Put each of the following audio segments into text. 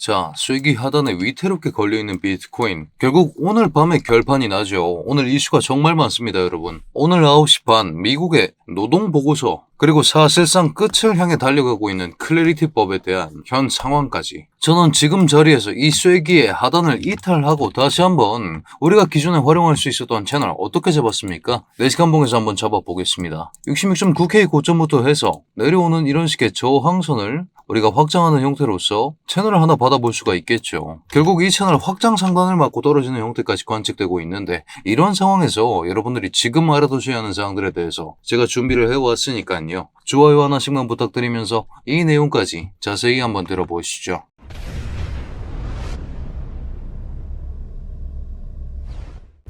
자, 쐐기 하단에 위태롭게 걸려있는 비트코인. 결국 오늘 밤에 결판이 나죠. 오늘 이슈가 정말 많습니다, 여러분. 오늘 9시 반 미국의 노동보고서, 그리고 사실상 끝을 향해 달려가고 있는 클래리티법에 대한 현 상황까지. 저는 지금 자리에서 이 쐐기의 하단을 이탈하고 다시 한번 우리가 기존에 활용할 수 있었던 채널 어떻게 잡았습니까? 4시간 봉에서 한번 잡아보겠습니다. 66.9K 고점부터 해서 내려오는 이런 식의 저항선을 우리가 확장하는 형태로서 채널을 하나 받아볼 수가 있겠죠. 결국 이 채널 확장 상단을 맞고 떨어지는 형태까지 관측되고 있는데, 이런 상황에서 여러분들이 지금 알아두셔야 하는 사항들에 대해서 제가 준비를 해왔으니까요. 좋아요 하나씩만 부탁드리면서 이 내용까지 자세히 한번 들어보시죠.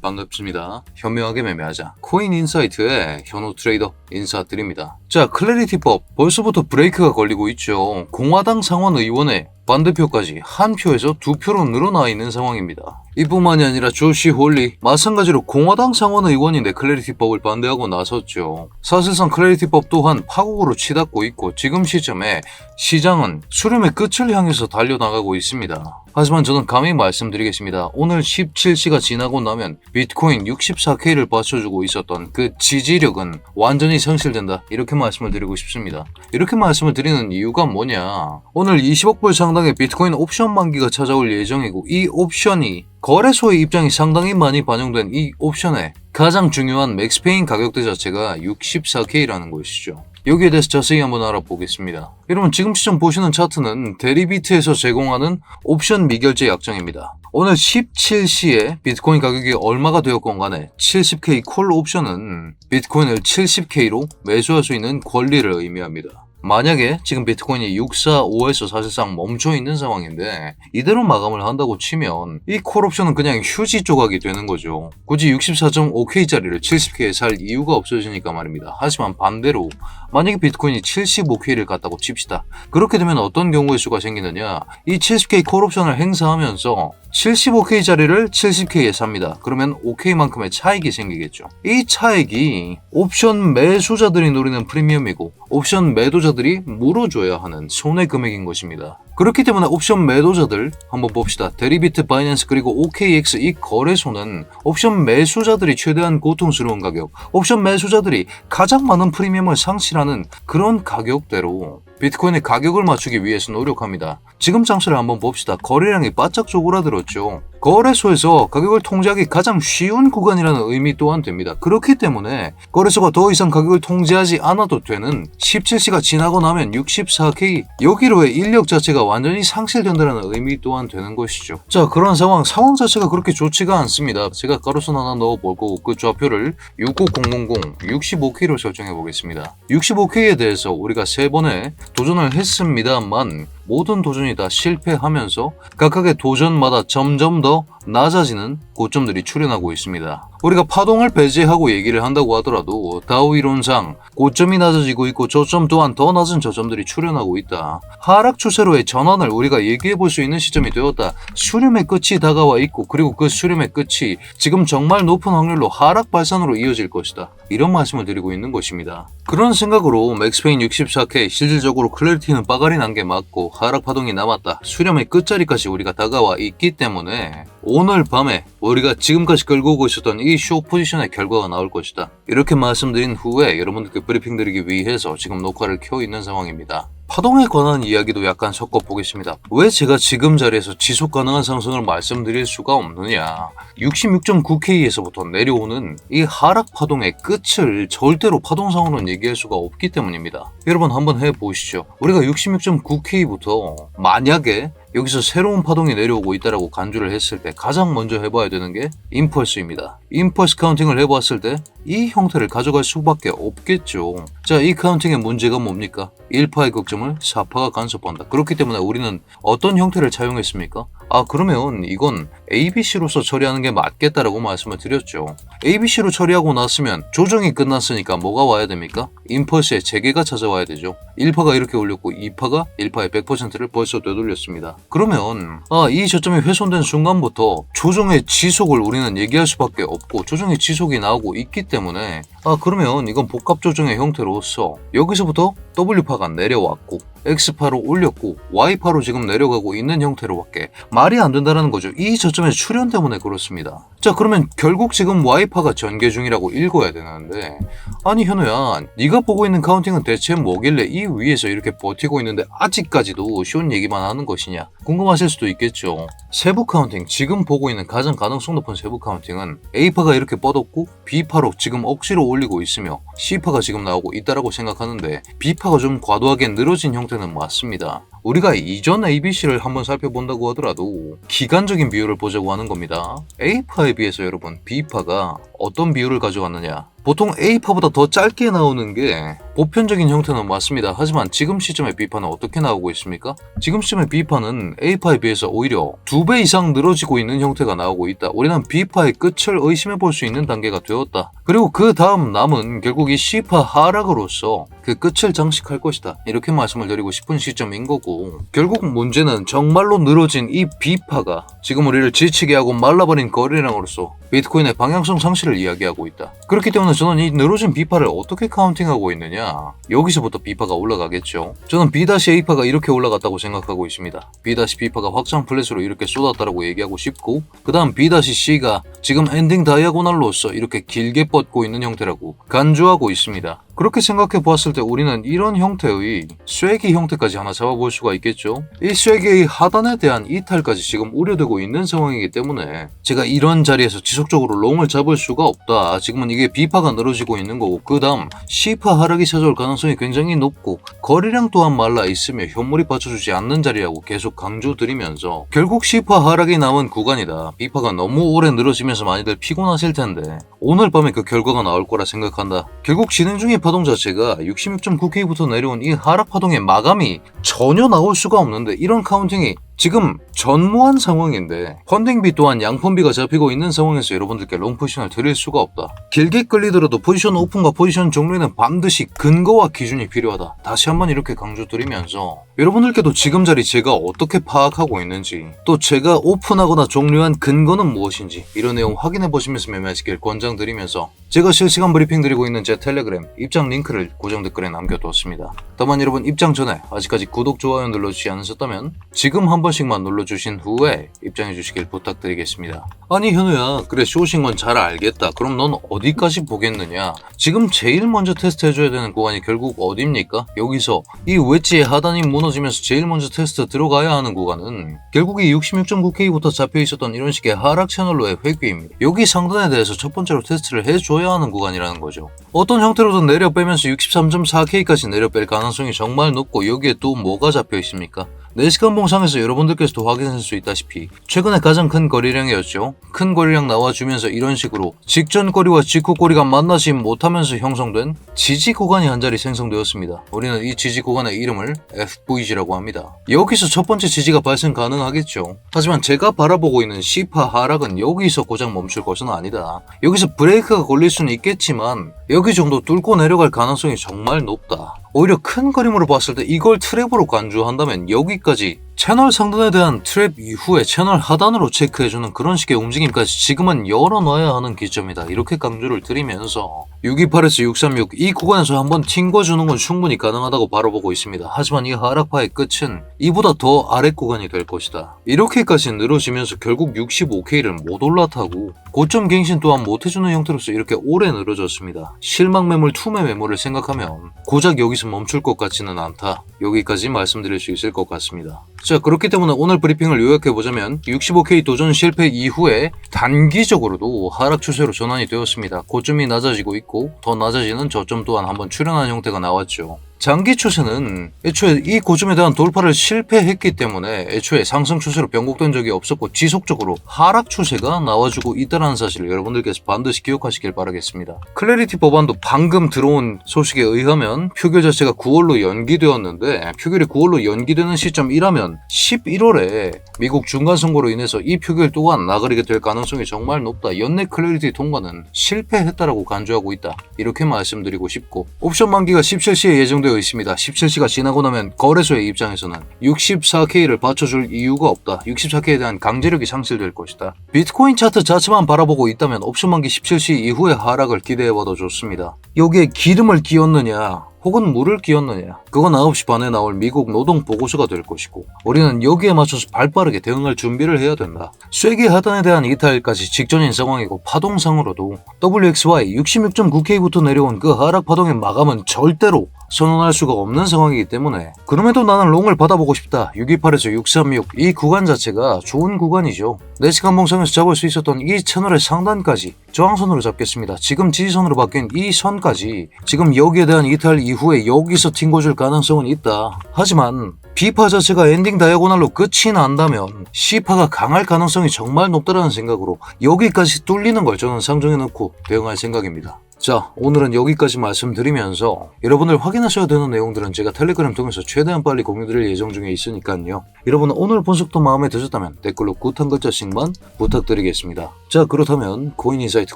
반갑습니다. 현명하게 매매하자. 코인인사이트의 현우 트레이더 인사드립니다. 자, 클래리티법 벌써부터 브레이크가 걸리고 있죠. 공화당 상원 의원의 반대표까지 한 표에서 2표로 늘어나 있는 상황입니다. 이뿐만이 아니라 조시 홀리, 마찬가지로 공화당 상원 의원인데 클래리티법을 반대하고 나섰죠. 사실상 클래리티법 또한 파국으로 치닫고 있고, 지금 시점에 시장은 수렴의 끝을 향해서 달려나가고 있습니다. 하지만 저는 감히 말씀드리겠습니다. 오늘 17시가 지나고 나면 비트코인 64K를 받쳐주고 있었던 그 지지력은 완전히 상실된다, 이렇게 말씀을 드리고 싶습니다. 이렇게 말씀을 드리는 이유가 뭐냐, 오늘 20억 불 상당의 비트코인 옵션 만기가 찾아올 예정이고, 이 옵션이 거래소의 입장이 상당히 많이 반영된 이 옵션의 가장 중요한 맥스페인 가격대 자체가 64K라는 것이죠. 여기에 대해서 자세히 한번 알아보겠습니다. 여러분, 지금 시점 보시는 차트는 데리비트에서 제공하는 옵션 미결제 약정입니다. 오늘 17시에 비트코인 가격이 얼마가 되었건 간에 70K 콜 옵션은 비트코인을 70K로 매수할 수 있는 권리를 의미합니다. 만약에 지금 비트코인이 645에서 사실상 멈춰있는 상황인데 이대로 마감을 한다고 치면 이 콜옵션은 그냥 휴지 조각이 되는 거죠. 굳이 64.5K짜리를 70K에 살 이유가 없어지니까 말입니다. 하지만 반대로 만약에 비트코인이 75K를 갔다고 칩시다. 그렇게 되면 어떤 경우의 수가 생기느냐, 이 70K 콜옵션을 행사하면서 75K짜리를 70K에 삽니다. 그러면 5K만큼의 차익이 생기겠죠. 이 차익이 옵션 매수자들이 노리는 프리미엄이고 옵션 매도자들이 물어줘야 하는 손해 금액인 것입니다. 그렇기 때문에 옵션 매도자들 한번 봅시다. 데리비트, 바이낸스 그리고 OKX 이 거래소는 옵션 매수자들이 최대한 고통스러운 가격, 옵션 매수자들이 가장 많은 프리미엄을 상실하는 그런 가격대로 비트코인의 가격을 맞추기 위해서 노력합니다. 지금 장세를 한번 봅시다. 거래량이 바짝 쪼그라들었죠. 거래소에서 가격을 통제하기 가장 쉬운 구간이라는 의미 또한 됩니다. 그렇기 때문에 거래소가 더 이상 가격을 통제하지 않아도 되는 17시가 지나고 나면 64K, 여기로의 인력 자체가 완전히 상실된다는 의미 또한 되는 것이죠. 자, 그런 상황 자체가 그렇게 좋지가 않습니다. 제가 가로선 하나 넣어볼 거고 그 좌표를 65000 65K로 설정해 보겠습니다. 65K에 대해서 우리가 3번의 도전을 했습니다만 모든 도전이 다 실패하면서 각각의 도전마다 점점 더 낮아지는 고점들이 출현하고 있습니다. 우리가 파동을 배제하고 얘기를 한다고 하더라도 다우 이론상 고점이 낮아지고 있고 저점 또한 더 낮은 저점들이 출현하고 있다. 하락 추세로의 전환을 우리가 얘기해 볼 수 있는 시점이 되었다. 수렴의 끝이 다가와 있고, 그리고 그 수렴의 끝이 지금 정말 높은 확률로 하락 발산으로 이어질 것이다. 이런 말씀을 드리고 있는 것입니다. 그런 생각으로 맥스페인 64K, 실질적으로 클래리티는 빠가리 난 게 맞고 하락 파동이 남았다. 수렴의 끝자리까지 우리가 다가와 있기 때문에 오늘 밤에 우리가 지금까지 끌고 오고 있었던 이 쇼 포지션의 결과가 나올 것이다. 이렇게 말씀드린 후에 여러분들께 브리핑 드리기 위해서 지금 녹화를 켜 있는 상황입니다. 파동에 관한 이야기도 약간 섞어보겠습니다. 왜 제가 지금 자리에서 지속 가능한 상승을 말씀드릴 수가 없느냐, 66.9K에서부터 내려오는 이 하락 파동의 끝을 절대로 파동상으로는 얘기할 수가 없기 때문입니다. 여러분 한번 해보시죠. 우리가 66.9K부터 만약에 여기서 새로운 파동이 내려오고 있다라고 간주를 했을 때 가장 먼저 해봐야 되는 게 임펄스입니다. 임펄스 카운팅을 해봤을 때 이 형태를 가져갈 수밖에 없겠죠. 자, 이 카운팅의 문제가 뭡니까? 1파의 극점을 4파가 간섭한다. 그렇기 때문에 우리는 어떤 형태를 차용했습니까? 그러면 이건 ABC로서 처리하는 게 맞겠다라고 말씀을 드렸죠. ABC로 처리하고 났으면 조정이 끝났으니까 뭐가 와야 됩니까? 임펄스의 재개가 찾아와야 되죠. 1파가 이렇게 올렸고 2파가 1파의 100%를 벌써 되돌렸습니다. 그러면 이 저점이 훼손된 순간부터 조정의 지속을 우리는 얘기할 수밖에 없고 조정의 지속이 나오고 있기 때문에 그러면 이건 복합 조정의 형태로서 여기서부터 W파가 내려왔고 X파로 올렸고 Y파로 지금 내려가고 있는 형태로밖에 말이 안 된다는 거죠. 이 저점의 출현 때문에 그렇습니다. 자, 그러면 결국 지금 Y파가 전개 중이라고 읽어야 되는데 아니 현우야, 네가 보고 있는 카운팅은 대체 뭐길래 이 위에서 이렇게 버티고 있는데 아직까지도 쉬운 얘기만 하는 것이냐 궁금하실 수도 있겠죠. 세부 카운팅, 지금 보고 있는 가장 가능성 높은 세부 카운팅은 A파가 이렇게 뻗었고 B파로 지금 억지로 올리고 있으며 C파가 지금 나오고 있다라고 생각하는데 B파가 좀 과도하게 늘어진 형태는 맞습니다. 우리가 이전 ABC를 한번 살펴본다고 하더라도 기간적인 비율을 보자고 하는 겁니다. A파에 비해서 여러분 B파가 어떤 비율을 가져왔느냐, 보통 A파보다 더 짧게 나오는 게 보편적인 형태는 맞습니다. 하지만 지금 시점의 B파는 어떻게 나오고 있습니까? 지금 시점의 B파는 A파에 비해서 오히려 2배 이상 늘어지고 있는 형태가 나오고 있다. 우리는 B파의 끝을 의심해 볼 수 있는 단계가 되었다. 그리고 그 다음 남은 결국 이 C파 하락으로서 그 끝을 장식할 것이다. 이렇게 말씀을 드리고 싶은 시점인 거고, 결국 문제는 정말로 늘어진 이 B파가 지금 우리를 지치게 하고 말라버린 거래량으로서 비트코인의 방향성 상실을 이야기하고 있다. 그렇기 때문에 저는 이 늘어진 B파를 어떻게 카운팅하고 있느냐, 여기서부터 B파가 올라가겠죠. 저는 B-A파가 이렇게 올라갔다고 생각하고 있습니다. B-B파가 확장 플랫으로 이렇게 쏟았다라고 얘기하고 싶고, 그 다음 B-C가 지금 엔딩 다이아고날로서 이렇게 길게 뻗고 있는 형태라고 간주하고 있습니다. 그렇게 생각해 보았을 때 우리는 이런 형태의 쐐기 형태까지 하나 잡아볼 수가 있겠죠. 이 쐐기의 하단에 대한 이탈까지 지금 우려되고 있는 상황이기 때문에 제가 이런 자리에서 지속적으로 롱을 잡을 수가 없다. 지금은 이게 B파가 늘어지고 있는 거고, 그 다음 C파 하락이 찾아올 가능성이 굉장히 높고 거래량 또한 말라 있으며 현물이 받쳐주지 않는 자리라고 계속 강조드리면서 결국 C파 하락이 나온 구간이다. B파가 너무 오래 늘어지면서 많이들 피곤하실 텐데 오늘 밤에 그 결과가 나올 거라 생각한다. 결국 진행 중인 파동 자체가 66.9K부터 내려온 이 하락 파동의 마감이 전혀 나올 수가 없는데, 이런 카운팅이 지금 전무한 상황인데 펀딩비 또한 양펀비가 잡히고 있는 상황에서 여러분들께 롱 포지션을 드릴 수가 없다. 길게 끌리더라도 포지션 오픈과 포지션 종료에는 반드시 근거와 기준이 필요하다. 다시 한번 이렇게 강조드리면서 여러분들께도 지금 자리 제가 어떻게 파악하고 있는지, 또 제가 오픈하거나 종료한 근거는 무엇인지 이런 내용 확인해 보시면서 매매하시길 권장드리면서 제가 실시간 브리핑 드리고 있는 제 텔레그램 입장 링크를 고정 댓글에 남겨두었습니다. 다만 여러분, 입장 전에 아직까지 구독, 좋아요 눌러주지 않으셨다면 지금 한 번씩만 눌러주신 후에 입장해 주시길 부탁드리겠습니다. 아니 현우야, 그래 쇼싱 건 잘 알겠다. 그럼 넌 어디까지 보겠느냐? 지금 제일 먼저 테스트 해줘야 되는 구간이 결국 어디입니까? 여기서 이 웨지의 하단이 무너지면서 제일 먼저 테스트 들어가야 하는 구간은 결국 이 66.9K부터 잡혀있었던 이런 식의 하락 채널로의 회귀입니다. 여기 상단에 대해서 첫 번째로 테스트를 해줘야 하는 구간이라는 거죠. 어떤 형태로든 내려 빼면서 63.4K까지 내려 뺄 가능성이 정말 높고, 여기에 또 뭐가 잡혀 있습니까? 4시간 봉상에서 여러분들께서도 확인할 수 있다시피 최근에 가장 큰 거래량이었죠. 큰 거래량 나와주면서 이런 식으로 직전 거리와 직후 거리가 만나지 못하면서 형성된 지지 구간이 한 자리 생성되었습니다. 우리는 이 지지 구간의 이름을 FVG라고 합니다. 여기서 첫 번째 지지가 발생 가능하겠죠. 하지만 제가 바라보고 있는 C파 하락은 여기서 고작 멈출 것은 아니다. 여기서 브레이크가 걸릴 수는 있겠지만 여기 정도 뚫고 내려갈 가능성이 정말 높다. 오히려 큰 그림으로 봤을 때 이걸 트랩으로 간주한다면 여기까지 채널 상단에 대한 트랩 이후에 채널 하단으로 체크해주는 그런 식의 움직임까지 지금은 열어놔야 하는 기점이다. 이렇게 강조를 드리면서 628에서 636 이 구간에서 한번 튕겨주는 건 충분히 가능하다고 바라보고 있습니다. 하지만 이 하락파의 끝은 이보다 더 아래 구간이 될 것이다. 이렇게까지 늘어지면서 결국 65K를 못 올라타고 고점 갱신 또한 못해주는 형태로서 이렇게 오래 늘어졌습니다. 실망 매물, 투매 매물을 생각하면 고작 여기서 멈출 것 같지는 않다. 여기까지 말씀드릴 수 있을 것 같습니다. 자, 그렇기 때문에 오늘 브리핑을 요약해보자면 65K 도전 실패 이후에 단기적으로도 하락 추세로 전환이 되었습니다. 고점이 낮아지고 있고 더 낮아지는 저점 또한 한번 출현한 형태가 나왔죠. 장기 추세는 애초에 이 고점에 대한 돌파를 실패했기 때문에 애초에 상승 추세로 변곡된 적이 없었고 지속적으로 하락 추세가 나와주고 있다는 사실을 여러분들께서 반드시 기억하시길 바라겠습니다. 클래리티 법안도 방금 들어온 소식에 의하면 표결 자체가 9월로 연기되었는데 표결이 9월로 연기되는 시점이라면 11월에 미국 중간선거로 인해서 이 표결 또한 나가리게 될 가능성이 정말 높다. 연내 클래리티 통과는 실패했다라고 간주하고 있다. 이렇게 말씀드리고 싶고 옵션 만기가 17시에 예정되어 있습니다. 17시가 지나고 나면 거래소의 입장에서는 64K를 받쳐줄 이유가 없다. 64K에 대한 강제력이 상실될 것이다. 비트코인 차트 자체만 바라보고 있다면 옵션 만기 17시 이후의 하락을 기대해봐도 좋습니다. 여기에 기름을 끼얹느냐 혹은 물을 끼얹느냐 그건 9시 반에 나올 미국 노동 보고서가 될 것이고 우리는 여기에 맞춰서 발빠르게 대응할 준비를 해야 된다. 쐐기 하단에 대한 이탈까지 직전인 상황이고 파동상으로도 WXY 66.9K부터 내려온 그 하락 파동의 마감은 절대로 선언할 수가 없는 상황이기 때문에 그럼에도 나는 롱을 받아보고 싶다. 628에서 636 이 구간 자체가 좋은 구간이죠. 4시간 봉상에서 잡을 수 있었던 이 채널의 상단까지 저항선으로 잡겠습니다. 지금 지지선으로 바뀐 이 선까지 지금 여기에 대한 이탈 이후에 여기서 튕겨줄 가능성은 있다. 하지만 B파 자체가 엔딩 다이아고날로 끝이 난다면 C파가 강할 가능성이 정말 높다는 생각으로 여기까지 뚫리는 걸 저는 상정해 놓고 대응할 생각입니다. 자, 오늘은 여기까지 말씀드리면서 여러분들 확인하셔야 되는 내용들은 제가 텔레그램 통해서 최대한 빨리 공유드릴 예정 중에 있으니까요. 여러분 오늘 분석도 마음에 드셨다면 댓글로 굿 한 글자씩만 부탁드리겠습니다. 자, 그렇다면 코인인사이트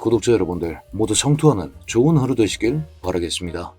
구독자 여러분들 모두 성투하는 좋은 하루 되시길 바라겠습니다.